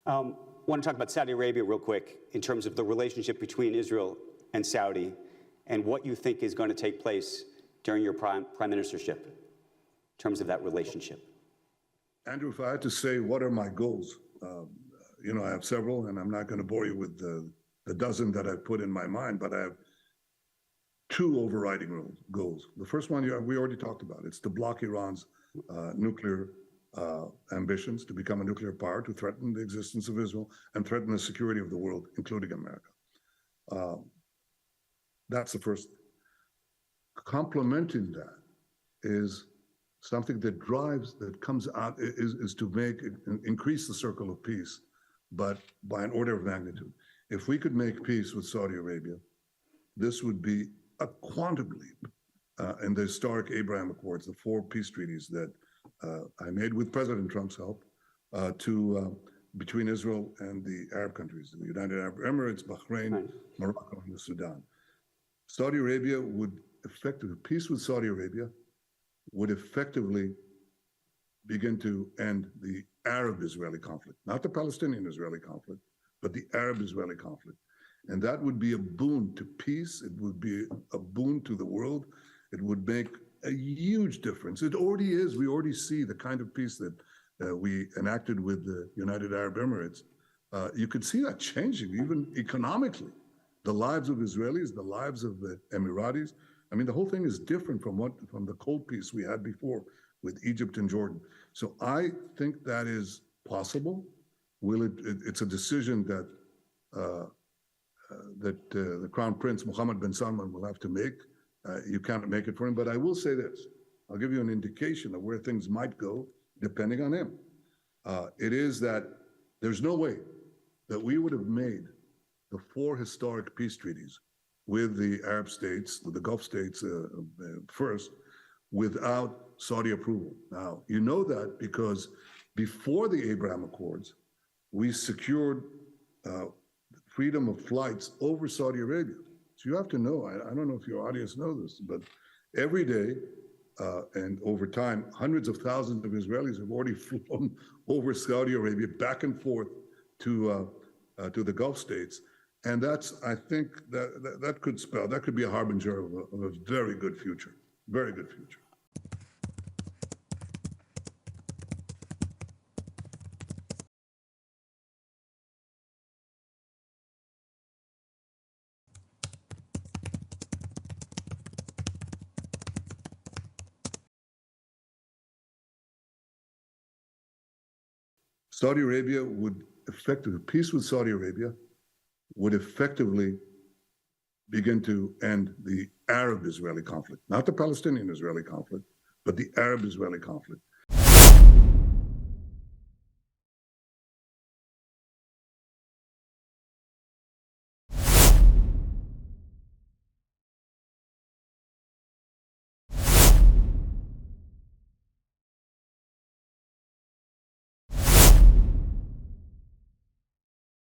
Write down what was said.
I want to talk about Saudi Arabia real quick in terms of the relationship between Israel and Saudi and what you think is going to take place during your prime ministership in terms of that relationship. Andrew, if I had to say what are my goals, I have several, and I'm not going to bore you with the dozen that I've put in my mind, but I have two overriding goals. The first one we already talked about. It's to block Iran's nuclear ambitions to become a nuclear power, to threaten the existence of Israel and threaten the security of the world, including America. That's the first thing. Complementing that is something that comes out is to increase the circle of peace, but by an order of magnitude. If we could make peace with Saudi Arabia, this would be a quantum leap in the historic Abraham Accords, the 4 peace treaties that I made with President Trump's help between Israel and the Arab countries, the United Arab Emirates, Bahrain, Morocco, and the Sudan. Saudi Arabia peace with Saudi Arabia would effectively begin to end the Arab-Israeli conflict, not the Palestinian-Israeli conflict, but the Arab-Israeli conflict. And that would be a boon to peace. It would be a boon to the world. It would make a huge difference. It already is. We already see the kind of peace that we enacted with the United Arab Emirates. You could see that changing, even economically. The lives of Israelis, the lives of the Emiratis. I mean, the whole thing is different from the cold peace we had before with Egypt and Jordan. So I think that is possible. It's a decision that the Crown Prince Mohammed bin Salman will have to make. You can't make it for him, but I will say this. I'll give you an indication of where things might go depending on him. It is that there's no way that we would have made the 4 historic peace treaties with the Arab states, with the Gulf states first, without Saudi approval. Now, you know that because before the Abraham Accords, we secured freedom of flights over Saudi Arabia. So you have to know, I don't know if your audience knows this, but every day and over time, hundreds of thousands of Israelis have already flown over Saudi Arabia back and forth to the Gulf states. And I think that could be a harbinger of a very good future, very good future. Saudi Arabia peace with Saudi Arabia would effectively begin to end the Arab-Israeli conflict, not the Palestinian-Israeli conflict, but the Arab-Israeli conflict.